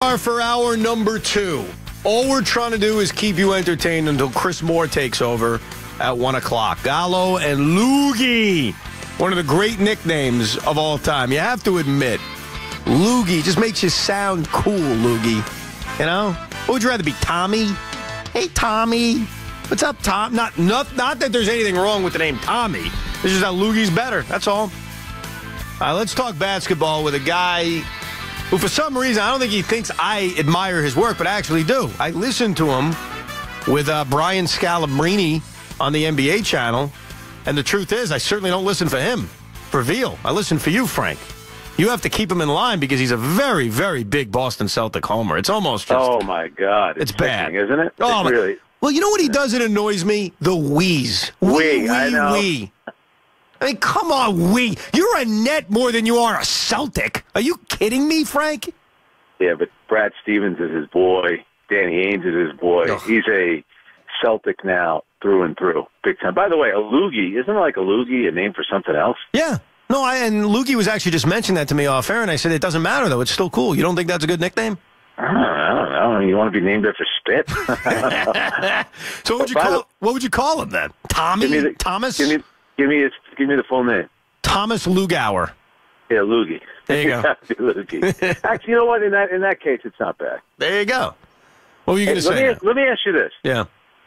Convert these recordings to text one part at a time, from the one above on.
LaVar for hour number 2. All we're trying to do is keep you entertained until Chris Moore takes over at 1 o'clock. Gallo and Loogie, one of the great nicknames of all time. You have to admit, Loogie just makes you sound cool, Loogie. You know? What would you rather be, Tommy? Hey, Tommy. What's up, Tom? Not that there's anything wrong with the name Tommy. It's just that Loogie's better. That's all. Let's talk basketball with a guy who, for some reason, I don't think he thinks I admire his work, but I actually do. I listened to him with Brian Scalabrine on the NBA channel, and the truth is, I certainly don't listen for him, for Veal. I listen for you, Frank. You have to keep him in line because he's a very, very big Boston Celtic homer. It's almost just... Oh, my God. It's bad. Isn't it? Oh, it's really... Well, you know what he does that annoys me? The wheeze. Wee, I know. Wee. I mean, come on, wee. You're a Net more than you are a Celtic. Are you kidding me, Frank? Yeah, but Brad Stevens is his boy. Danny Ainge is his boy. Ugh. He's a Celtic now through and through. Big time. By the way, a loogie, isn't it like a loogie a name for something else? Yeah. No, and Loogie was actually just mentioning that to me off air, and I said, it doesn't matter, though. It's still cool. You don't think that's a good nickname? I don't know. You want to be named after spit? So what would you call him then? Tommy? Thomas? Give me the full name. Thomas Lugauer. Yeah, Loogie. There you go. Loogie. Actually, you know what? In that case, it's not bad. There you go. What were you going to say? Let me ask you this. Yeah.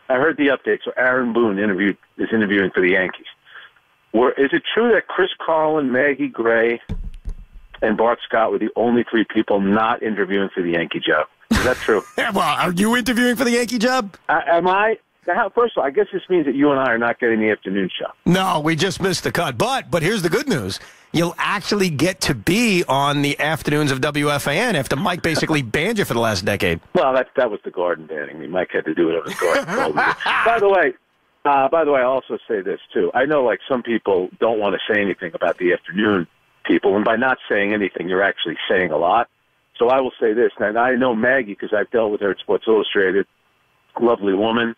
I heard the update. So Aaron Boone is interviewing for the Yankees. Is it true that Chris Carlin, Maggie Gray, and Bart Scott were the only 3 people not interviewing for the Yankee job? Is that true? Well, are you interviewing for the Yankee job? Am I? First of all, I guess this means that you and I are not getting the afternoon show. No, we just missed the cut. But here's the good news. You'll actually get to be on the afternoons of WFAN after Mike basically banned you for the last decade. Well, that was the Garden banning me. Mike had to do whatever the Garden told me. By the way, I'll also say this, too. I know, like, some people don't want to say anything about the afternoon people, and by not saying anything, you're actually saying a lot. So I will say this, and I know Maggie because I've dealt with her at Sports Illustrated, lovely woman.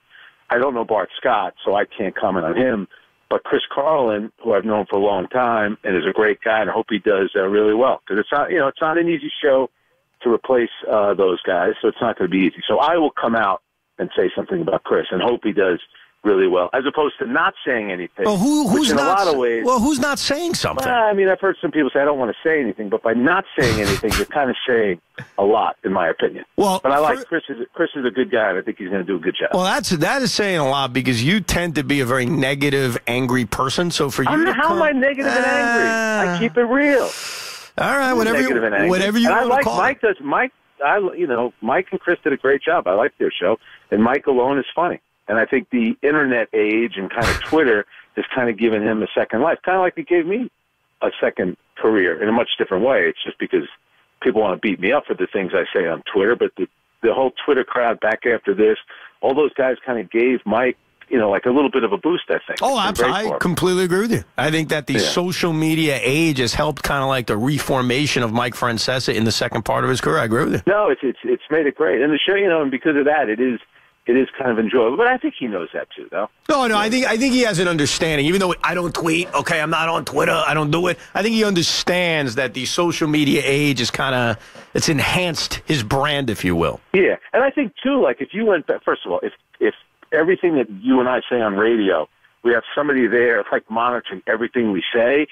I don't know Bart Scott, so I can't comment on him. But Chris Carlin, who I've known for a long time and is a great guy, and I hope he does really well. Because it's not an easy show to replace those guys, so it's not going to be easy. So I will come out and say something about Chris and hope he does really well, as opposed to not saying anything. Well, who's in not, a lot of ways. Well, who's not saying something? Well, I mean, I've heard some people say I don't want to say anything, but by not saying anything, you're kind of saying a lot, in my opinion. Well, but I like Chris. Chris is a good guy, and I think he's going to do a good job. Well, that is saying a lot because you tend to be a very negative, angry person. So for you, how am I negative and angry? I keep it real. All right, whatever you want to call Mike it. Mike and Chris did a great job. I like their show, and Mike alone is funny. And I think the internet age and kind of Twitter has kind of given him a second life, kind of like it gave me a second career in a much different way. It's just because people want to beat me up for the things I say on Twitter, but the whole Twitter crowd back after this, all those guys kind of gave Mike, like a little bit of a boost, I think. Oh, I completely agree with you. I think that the social media age has helped kind of like the reformation of Mike Francesa in the second part of his career. I agree with you. No, it's made it great. And the show, and because of that, it is kind of enjoyable, but I think he knows that too, though. No, I think he has an understanding. Even though I don't tweet, okay, I'm not on Twitter, I don't do it. I think he understands that the social media age is it's enhanced his brand, if you will. Yeah, and I think too, like if you went back, first of all, if everything that you and I say on radio, we have somebody there like monitoring everything we say,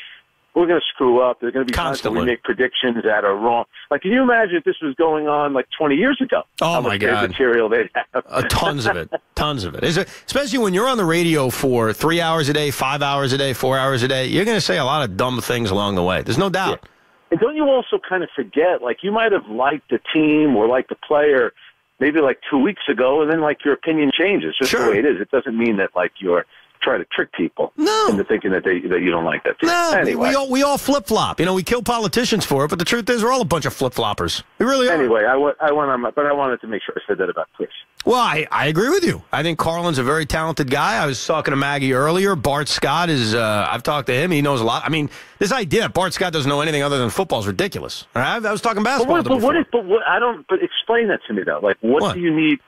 we're going to screw up. There's going to be times when we make predictions that are wrong. Like, can you imagine if this was going on like 20 years ago? Oh, my God. Material they'd have. Tons of it. Tons of it. Especially when you're on the radio for 3 hours a day, 5 hours a day, 4 hours a day, you're going to say a lot of dumb things along the way. There's no doubt. Yeah. And don't you also kind of forget, like, you might have liked the team or liked the player maybe like 2 weeks ago, and then, like, your opinion changes. Just the way it is. It doesn't mean that, like, you're try to trick people into thinking that you don't like that team. No, anyway. we all flip-flop. We kill politicians for it, but the truth is we're all a bunch of flip-floppers. We really are. Anyway, I wanted to make sure I said that about Chris. Well, I agree with you. I think Carlin's a very talented guy. I was talking to Maggie earlier. Bart Scott is, I've talked to him. He knows a lot. I mean, this idea that Bart Scott doesn't know anything other than football is ridiculous. All right? I was talking basketball before. But explain that to me, though. Like, what do you need?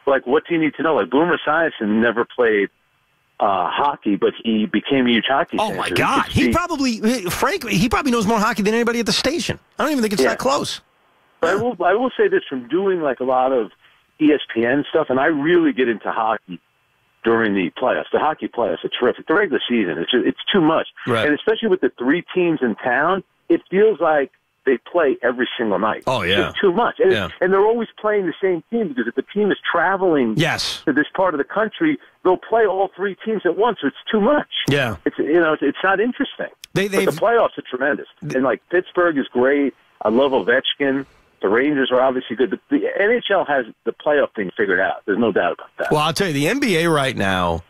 Like, what do you need to know? Like, Boomer Esiason never played hockey, but he became a huge hockey fan. Oh, my God. He probably knows more hockey than anybody at the station. I don't even think it's that close. But I will say this, from doing like a lot of ESPN stuff, and I really get into hockey during the playoffs. The hockey playoffs are terrific. The regular season, it's too much. Right. And especially with the 3 teams in town, it feels like they play every single night. Oh, yeah. It's too much. And, and they're always playing the same team, because if the team is traveling to this part of the country, they'll play all 3 teams at once, so it's too much. Yeah. It's not interesting. But the playoffs are tremendous. And, like, Pittsburgh is great. I love Ovechkin. The Rangers are obviously good. The NHL has the playoff thing figured out. There's no doubt about that. Well, I'll tell you, the NBA right now,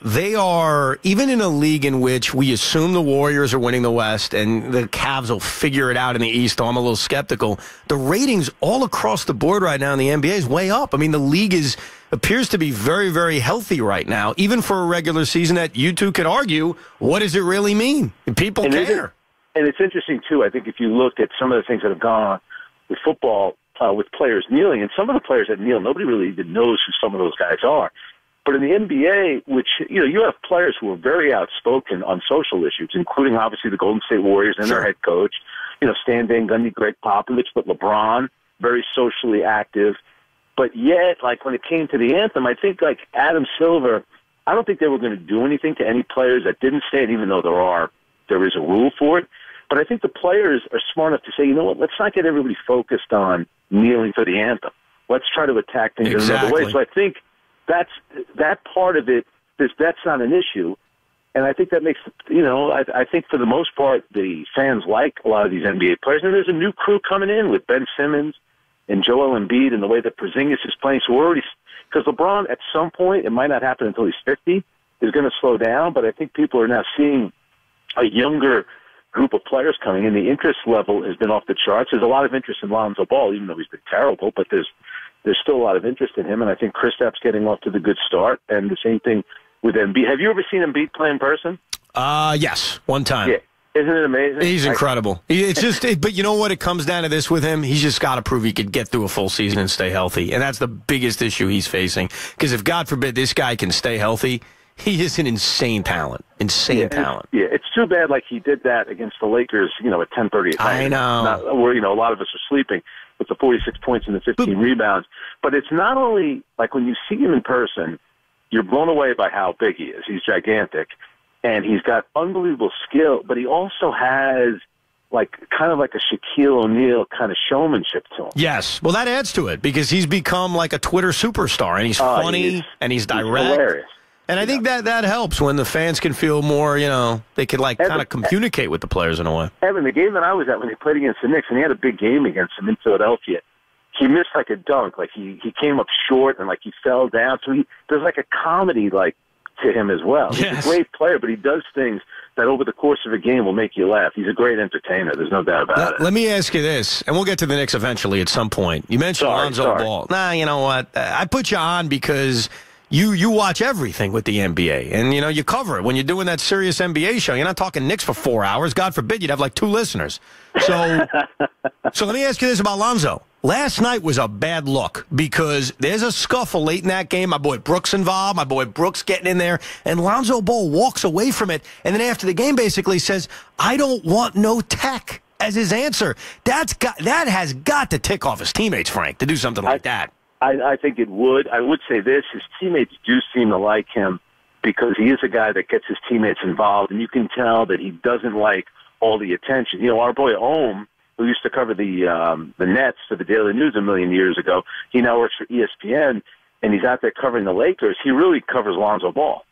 they are, even in a league in which we assume the Warriors are winning the West and the Cavs will figure it out in the East, though I'm a little skeptical, the ratings all across the board right now in the NBA is way up. I mean, the league appears to be very, very healthy right now, even for a regular season that you two could argue, what does it really mean? People care. And it's interesting, too. I think if you look at some of the things that have gone on with football, with players kneeling, and some of the players that kneel, nobody really even knows who some of those guys are. But in the NBA, which, you have players who are very outspoken on social issues, including obviously the Golden State Warriors and their head coach, Stan Van Gundy, Greg Popovich, but LeBron, very socially active. But yet, like, when it came to the anthem, I think, like, Adam Silver, I don't think they were going to do anything to any players that didn't say it, even though there is a rule for it. But I think the players are smart enough to say, you know what, let's not get everybody focused on kneeling for the anthem. Let's try to attack things in another way. So I think that part of it, that's not an issue. And I think that makes, I think for the most part, the fans like a lot of these NBA players. And there's a new crew coming in with Ben Simmons and Joel Embiid and the way that Porzingis is playing. So we're already, because LeBron, at some point, it might not happen until he's 50, is going to slow down. But I think people are now seeing a younger group of players coming in. The interest level has been off the charts. There's a lot of interest in Lonzo Ball, even though he's been terrible, but there's still a lot of interest in him, and I think Kristaps getting off to the good start, and the same thing with Embiid. Have you ever seen Embiid play in person? Yes, one time. Yeah. Isn't it amazing? He's incredible. It's just, but you know what? It comes down to this with him. He's just got to prove he could get through a full season and stay healthy, and that's the biggest issue he's facing. Because if, God forbid, this guy can stay healthy, he is an insane talent. Talent. Yeah, it's too bad. Like, he did that against the Lakers, at 10:30 at night. I know. Where a lot of us were sleeping, with the 46 points and the 15 rebounds. But it's not only like when you see him in person, you're blown away by how big he is. He's gigantic, and he's got unbelievable skill. But he also has kind of like a Shaquille O'Neal kind of showmanship to him. Yes. Well, that adds to it because he's become like a Twitter superstar, and he's funny and he's direct. He's hilarious. And I think that helps when the fans can feel more, they could kind of communicate with the players in a way. Evan, the game that I was at when they played against the Knicks, and he had a big game against them in Philadelphia, he missed like a dunk. Like he came up short and he fell down. So there's like a comedy to him as well. He's a great player, but he does things that over the course of a game will make you laugh. He's a great entertainer. There's no doubt about it. Let me ask you this, and we'll get to the Knicks eventually at some point. You mentioned Lonzo Ball. Nah, you know what? I put you on because you watch everything with the NBA, and you cover it when you're doing that serious NBA show. You're not talking Knicks for 4 hours. God forbid you'd have 2 listeners. So let me ask you this about Lonzo. Last night was a bad look because there's a scuffle late in that game. My boy Brooks involved. My boy Brooks getting in there, and Lonzo Ball walks away from it, and then after the game basically says, "I don't want no tech," as his answer. That has got to tick off his teammates, Frank, to do something like that. I think it would. I would say this. His teammates do seem to like him because he is a guy that gets his teammates involved, and you can tell that he doesn't like all the attention. Our boy Ohm, who used to cover the Nets for the Daily News a million years ago, he now works for ESPN, and he's out there covering the Lakers. He really covers Lonzo Ball.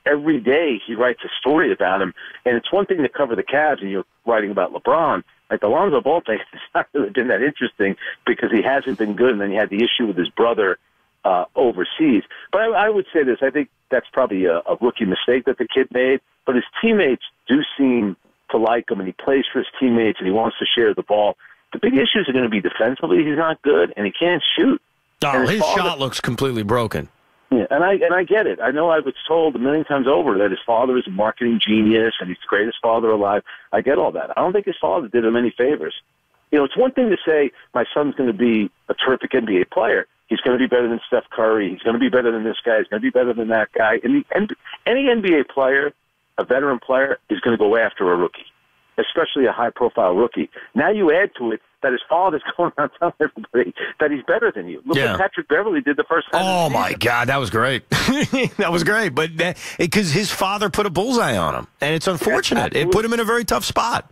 Every day he writes a story about him, and it's one thing to cover the Cavs and you're writing about LeBron. The Lonzo Ball thing has not really been that interesting because he hasn't been good, and then he had the issue with his brother overseas. But I would say this. I think that's probably a rookie mistake that the kid made, but his teammates do seem to like him, and he plays for his teammates, and he wants to share the ball. The big issues are going to be defensively. He's not good, and he can't shoot. Oh, his shot looks completely broken. Yeah, and I get it. I know I was told a million times over that his father is a marketing genius and he's the greatest father alive. I get all that. I don't think his father did him any favors. It's one thing to say my son's going to be a terrific NBA player. He's going to be better than Steph Curry. He's going to be better than this guy. He's going to be better than that guy. And any NBA player, a veteran player, is going to go after a rookie. especially a high-profile rookie. Now you add to it that his father's going around telling everybody that he's better than you. Look what Patrick Beverley did the first time. Oh, my God, that was great. That was great. But because his father put a bullseye on him, and it's unfortunate. It put him in a very tough spot.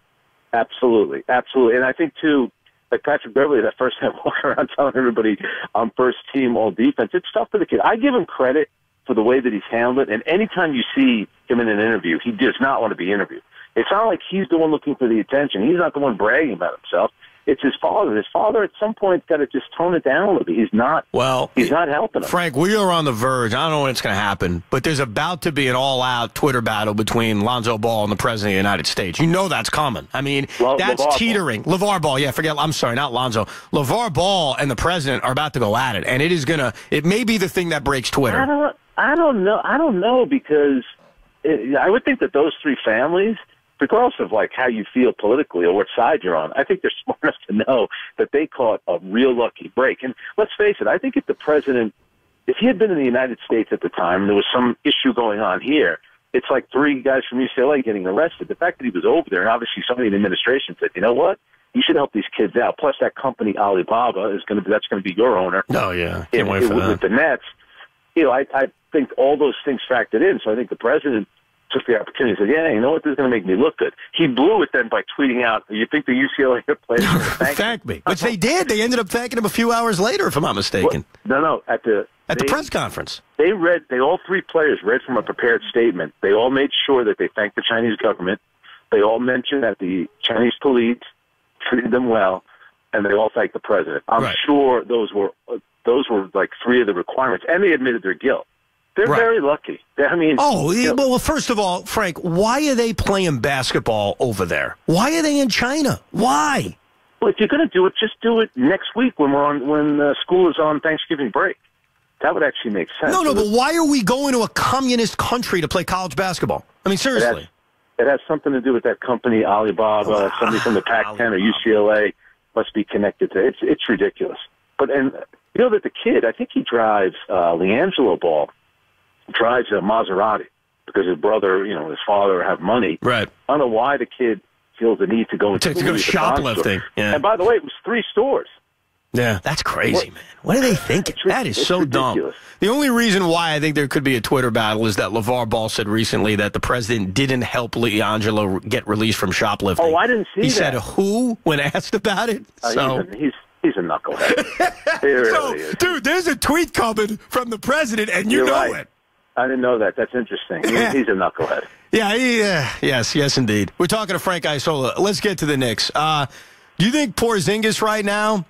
Absolutely, absolutely. And I think, too, like Patrick Beverley, that first time walking around telling everybody I'm first team all defense, it's tough for the kid. I give him credit for the way that he's handled it. And anytime you see him in an interview, he does not want to be interviewed. It's not like he's the one looking for the attention. He's not the one bragging about himself. It's his father. His father, at some point, got to just tone it down a little bit. He's not helping him. Frank, we are on the verge. I don't know when it's going to happen, but there's about to be an all-out Twitter battle between Lonzo Ball and the President of the United States. You know that's coming. I mean, that's LaVar teetering. Ball. LaVar Ball, I'm sorry, not Lonzo. LaVar Ball and the President are about to go at it, and it may be the thing that breaks Twitter. I don't know, because I would think that those three families, regardless of like how you feel politically or what side you're on, I think they're smart enough to know that they caught a real lucky break. And let's face it, I think if the president, if he had been in the United States at the time and there was some issue going on here, it's like three guys from UCLA getting arrested. The fact that he was over there, and obviously somebody in the administration said, you know what, you should help these kids out. Plus that company Alibaba that's going to be your owner. Oh yeah, can't wait for that. With the Nets, I think all those things factored in. So I think the president took the opportunity and said, yeah, you know what, this is going to make me look good. He blew it then by tweeting out, you think the UCLA players are going to thank me? Which they did. They ended up thanking him a few hours later, if I'm not mistaken. Well, no, at the press conference. They all three players read from a prepared statement. They all made sure that they thanked the Chinese government. They all mentioned that the Chinese police treated them well, and they all thanked the president. I'm sure those were like three of the requirements, and they admitted their guilt. They're very lucky. Well, first of all, Frank, why are they playing basketball over there? Why are they in China? Why? Well, if you're going to do it, just do it next week when school is on Thanksgiving break. That would actually make sense. No, but why are we going to a communist country to play college basketball? I mean, seriously. It has something to do with that company, Alibaba. Somebody from the Pac-10 or UCLA must be connected to it. It's ridiculous. And you know that the kid, I think he drives LiAngelo Ball, drives a Maserati because his brother, his father have money. Right. I don't know why the kid feels the need to go shoplifting. Yeah. And by the way, it was 3 stores. Yeah, that's crazy, man. What are they thinking? That is so ridiculous. Dumb. The only reason why I think there could be a Twitter battle is that LaVar Ball said recently that the president didn't help LiAngelo get released from shoplifting. Oh, I didn't see that. He said who when asked about it. He's a knucklehead. He really is. Dude, there's a tweet coming from the president, and you know it. I didn't know that. That's interesting. He's a knucklehead. Yeah, yes, indeed. We're talking to Frank Isola. Let's get to the Knicks. Do you think Porzingis right now,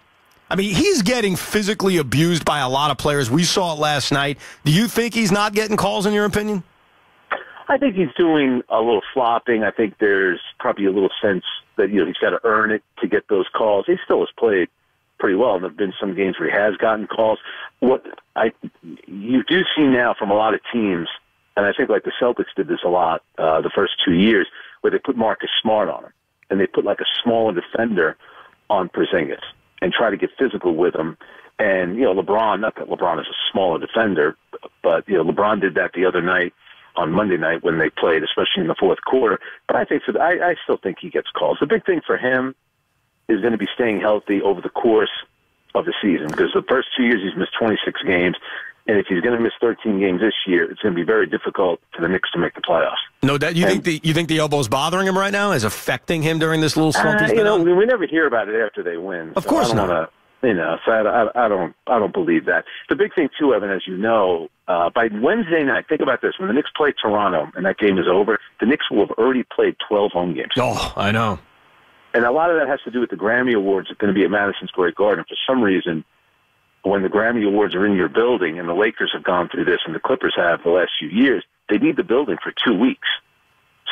I mean, he's getting physically abused by a lot of players. We saw it last night. Do you think he's not getting calls, in your opinion? I think he's doing a little flopping. I think there's probably a little sense that he's got to earn it to get those calls. He still has played pretty well, and there have been some games where he has gotten calls. What you do see now from a lot of teams, and I think like the Celtics did this a lot the first 2 years, where they put Marcus Smart on him, and they put like a smaller defender on Porzingis and try to get physical with him. And LeBron, not that LeBron is a smaller defender, but LeBron did that the other night on Monday night when they played, especially in the fourth quarter. But I think I still think he gets calls. The big thing for him is going to be staying healthy over the course of the season, because the first 2 years he's missed 26 games, and if he's going to miss 13 games this year, it's going to be very difficult for the Knicks to make the playoffs. No, you think the elbow's bothering him right now, is affecting him during this little slump he's been on? We never hear about it after they win. Of course not. So I don't believe that. The big thing too, Evan, as you know, by Wednesday night, think about this: when the Knicks play Toronto and that game is over, the Knicks will have already played 12 home games. Oh, I know. And a lot of that has to do with the Grammy Awards that are going to be at Madison Square Garden. For some reason, when the Grammy Awards are in your building, and the Lakers have gone through this and the Clippers have the last few years, they need the building for 2 weeks.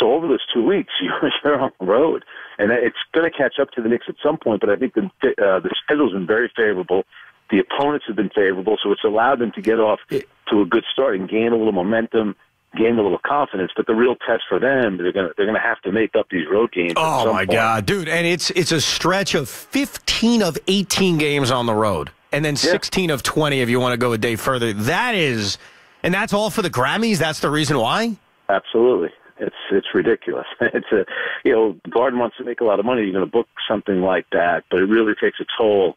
So over those 2 weeks, you're on the road. And it's going to catch up to the Knicks at some point, but I think the schedule's been very favorable. The opponents have been favorable, so it's allowed them to get off to a good start and gain a little momentum, gain a little confidence. But the real test for them, they're going to have to make up these road games. Oh my God, dude! And it's a stretch of 15 of 18 games on the road, and then 16 of 20 if you want to go a day further. And that's all for the Grammys. That's the reason why. Absolutely. It's ridiculous. Garden wants to make a lot of money. You're going to book something like that, but it really takes a toll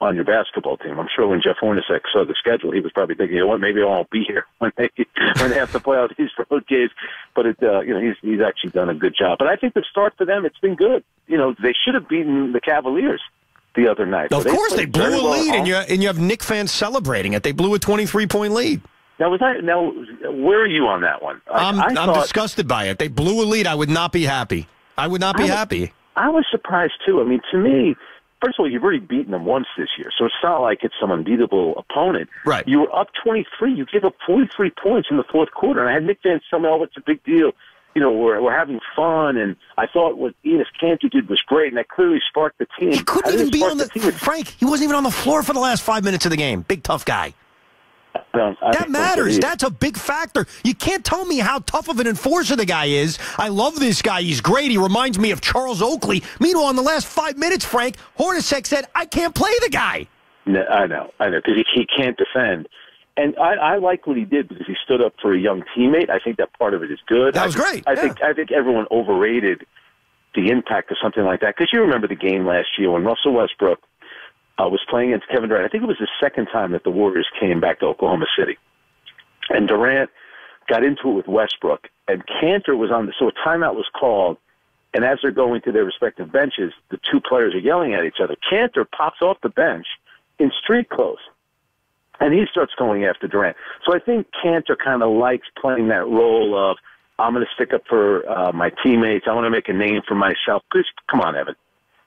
on your basketball team. I'm sure when Jeff Hornacek saw the schedule, he was probably thinking, what, maybe I won't be here when they have to play out these road games. But he's actually done a good job. But I think the start for them, it's been good. They should have beaten the Cavaliers the other night. Of course, they blew a lead, and you have Knicks fans celebrating it. They blew a 23-point lead. Now, where are you on that one? I'm disgusted by it. They blew a lead. I would not be happy. I would not be happy. I was surprised, too. I mean, to me, first of all, you've already beaten them once this year, so it's not like it's some unbeatable opponent. Right. You were up 23. You gave up 43 points in the fourth quarter, and I had Knicks fans tell me, it's a big deal. We're having fun, and I thought what Enes Kanter did was great, and that clearly sparked the team. He couldn't even be on the team. Frank, he wasn't even on the floor for the last 5 minutes of the game. Big, tough guy. That matters. That's a big factor. You can't tell me how tough of an enforcer the guy is. I love this guy. He's great. He reminds me of Charles Oakley. Meanwhile, in the last 5 minutes, Frank, Hornacek said, I can't play the guy. No, I know, because he can't defend. And I like what he did because he stood up for a young teammate. I think that part of it is good. That was great. I think everyone overrated the impact of something like that. Because you remember the game last year when Russell Westbrook was playing against Kevin Durant. I think it was the second time that the Warriors came back to Oklahoma City. And Durant got into it with Westbrook. And Kanter was so a timeout was called. And as they're going to their respective benches, the two players are yelling at each other. Kanter pops off the bench in street clothes. And he starts going after Durant. So I think Kanter kind of likes playing that role of, I'm going to stick up for my teammates. I want to make a name for myself. Because, come on, Evan.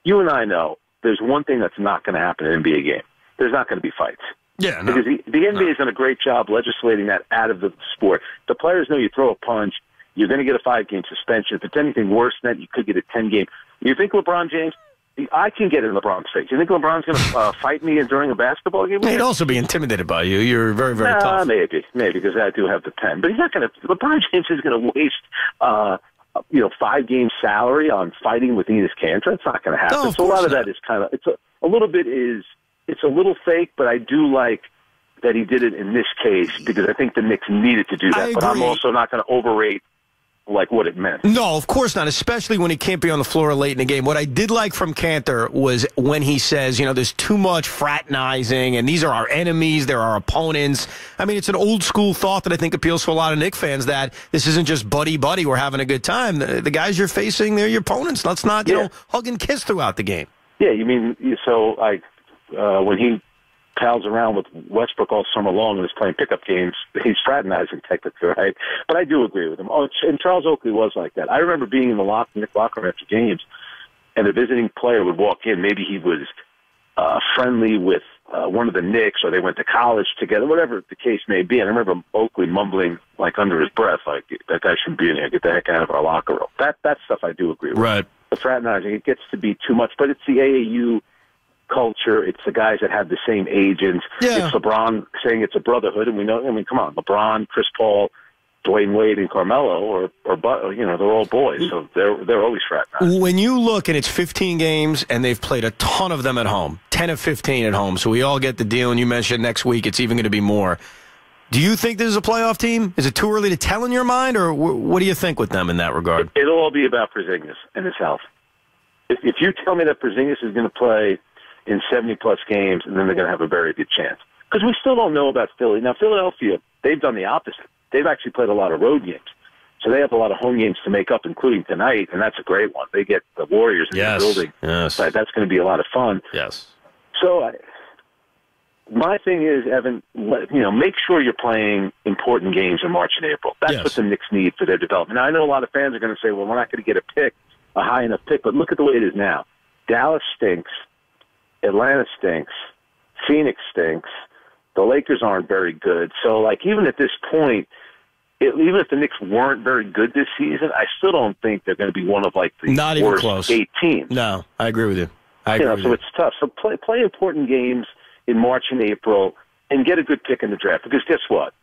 You and I know there's one thing that's not going to happen in an NBA game. There's not going to be fights. Yeah, no. Because the NBA has done a great job legislating that out of the sport. The players know you throw a punch, you're going to get a 5-game suspension. If it's anything worse than that, you could get a 10-game. You think LeBron James, I can get in LeBron's face. You think LeBron's going to fight me during a basketball game? He'd also be intimidated by you. You're very, very tough. Maybe, because I do have the pen. But he's not going to. LeBron James is going to waste, 5-game salary on fighting with Enes Kanter. It's not going to happen. No, so a lot of that is kind of. It's a little bit is. It's a little fake, but I do like that he did it in this case because I think the Knicks needed to do that. But I'm also not going to overrate what it meant. No, of course not, especially when he can't be on the floor late in the game. What I did like from Kanter was when he says, there's too much fraternizing, and these are our enemies, they're our opponents. I mean, it's an old-school thought that I think appeals to a lot of Knicks fans, that this isn't just buddy-buddy, we're having a good time. The guys you're facing, they're your opponents. Let's not, hug and kiss throughout the game. Yeah, you mean, when he pals around with Westbrook all summer long and is playing pickup games, he's fraternizing technically, right? But I do agree with him. And Charles Oakley was like that. I remember being in the locker room after games, and a visiting player would walk in. Maybe he was friendly with one of the Knicks, or they went to college together, whatever the case may be. And I remember Oakley mumbling, under his breath, that guy shouldn't be in here. Get the heck out of our locker room. That stuff I do agree with. Right. The fraternizing, it gets to be too much, but it's the AAU culture. It's the guys that have the same agents. Yeah. It's LeBron saying it's a brotherhood, and we know. I mean, come on, LeBron, Chris Paul, Dwayne Wade, and Carmelo, they're all boys, so they're always fraternizing. When you look, and it's 15 games, and they've played a ton of them at home, 10 of 15 at home, so we all get the deal. And you mentioned next week it's even going to be more. Do you think this is a playoff team? Is it too early to tell in your mind, or what do you think with them in that regard? It'll all be about Porzingis and his health. If you tell me that Porzingis is going to play in 70-plus games, and then they're going to have a very good chance. Because we still don't know about Philly. Now, Philadelphia, they've done the opposite. They've actually played a lot of road games. So they have a lot of home games to make up, including tonight, and that's a great one. They get the Warriors in the building. Yes. That's going to be a lot of fun. Yes. So my thing is, Evan, make sure you're playing important games in March and April. That's what the Knicks need for their development. Now, I know a lot of fans are going to say, well, we're not going to get a high enough pick, but look at the way it is now. Dallas stinks. Atlanta stinks. Phoenix stinks. The Lakers aren't very good. So, even at this point, even if the Knicks weren't very good this season, I still don't think they're going to be one of, the not even worst close 8 teams. No, I agree with you. So it's tough. So play important games in March and April and get a good pick in the draft. Because guess what?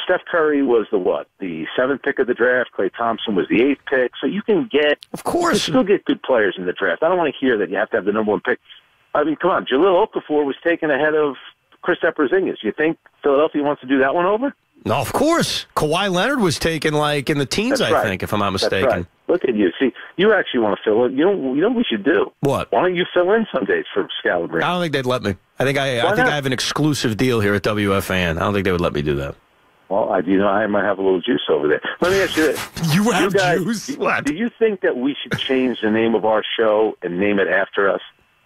Steph Curry was the 7th pick of the draft. Klay Thompson was the 8th pick. So you can of course, you can still get good players in the draft. I don't want to hear that you have to have the number 1 pick. I mean, come on. Jahlil Okafor was taken ahead of Kristaps Porzingis. You think Philadelphia wants to do that one over? No, of course. Kawhi Leonard was taken like in the teens, That's right. I think, if I'm not mistaken. That's right. Look at you. See, you actually want to fill in. You know what we should do? What? Why don't you fill in some days for Scalabrini? I don't think they'd let me. I think I have an exclusive deal here at WFAN. I don't think they would let me do that. Well, I might have a little juice over there. Let me ask you this. You have guys, juice? What? Do you think that we should change the name of our show and name it after us?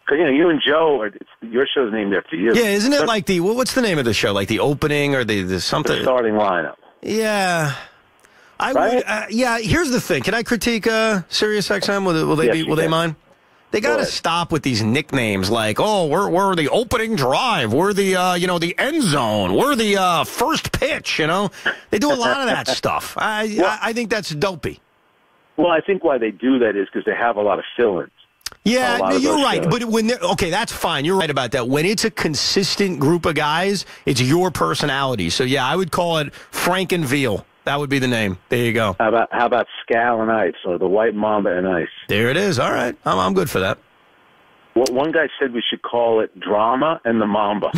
Because, you and Joe, your show's named after you. Yeah, isn't it like what's the name of the show? Like the opening or the something? The starting lineup. Yeah. Right? Yeah, here's the thing. Can I critique Sirius XM? Will they mind? They got to stop with these nicknames like, oh, we're the opening drive, we're the the end zone, we're the first pitch. They do a lot of that stuff. I think that's dopey. Well, I think why they do that is because they have a lot of fill-ins. Yeah, you're right. Shows. But that's fine. You're right about that. When it's a consistent group of guys, it's your personality. So yeah, I would call it Frank and Veal. That would be the name. There you go. How about Scal and Ice, or the White Mamba and Ice? There it is. All right. I'm good for that. Well, one guy said we should call it Drama and the Mamba.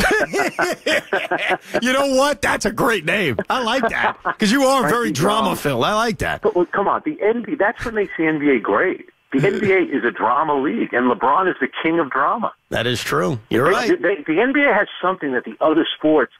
You know what? That's a great name. I like that. Because you are very drama-filled. I like that. But come on. The NBA, that's what makes the NBA great. The NBA is a drama league, and LeBron is the king of drama. That is true. You're right. The NBA has something that the other sports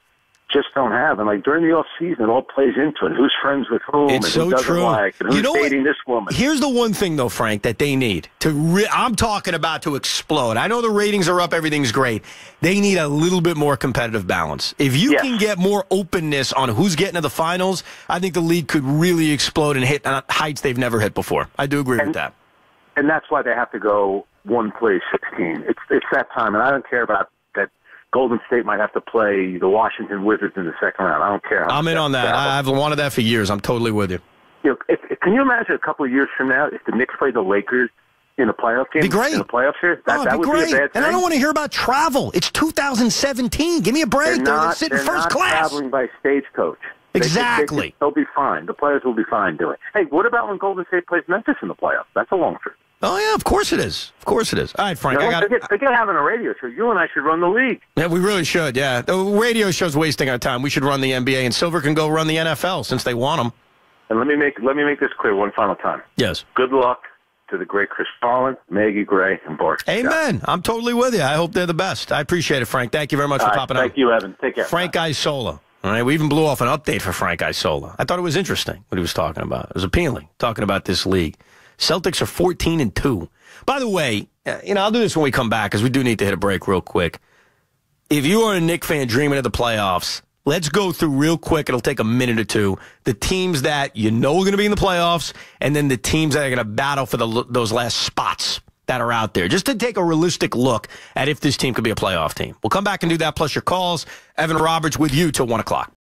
just don't have. And like during the off season, it all plays into it. Who's friends with whom? It's and so who doesn't true. like, and who's dating this woman. Here's the one thing, though, Frank, that they need to. I'm talking about to explode. I know the ratings are up. Everything's great. They need a little bit more competitive balance. If you can get more openness on who's getting to the finals, I think the league could really explode and hit heights they've never hit before. I do agree with that. And that's why they have to go one play 16. It's that time, and I don't care about that. Golden State might have to play the Washington Wizards in the second round. I don't care. I'm in on that. I've wanted that for years. I'm totally with you. Can you imagine a couple of years from now if the Knicks play the Lakers in a playoff game? Be great. In the playoffs here? That would great. be a bad thing. And I don't want to hear about travel. It's 2017. Give me a break. They're sitting first class. Traveling by stagecoach. Exactly. They'll be fine. The players will be fine doing it. Hey, what about when Golden State plays Memphis in the playoffs? That's a long trip. Oh, yeah, of course it is. Of course it is. All right, Frank. Forget having a radio show. You and I should run the league. Yeah, we really should, yeah. The radio show's wasting our time. We should run the NBA, and Silver can go run the NFL since they want them. And let me make this clear one final time. Yes. Good luck to the great Chris Paulin, Maggie Gray, and Bart. Amen. I'm totally with you. I hope they're the best. I appreciate it, Frank. Thank you very much for popping on. Thank you, Evan. Take care. Frank Isola. All right, we even blew off an update for Frank Isola. I thought it was interesting what he was talking about. It was appealing, talking about this league. Celtics are 14-2. By the way, I'll do this when we come back because we do need to hit a break real quick. If you are a Knicks fan dreaming of the playoffs, let's go through real quick. It'll take a minute or two. The teams that are going to be in the playoffs, and then the teams that are going to battle for those last spots that are out there, just to take a realistic look at if this team could be a playoff team. We'll come back and do that, plus your calls. Evan Roberts with you till 1 o'clock.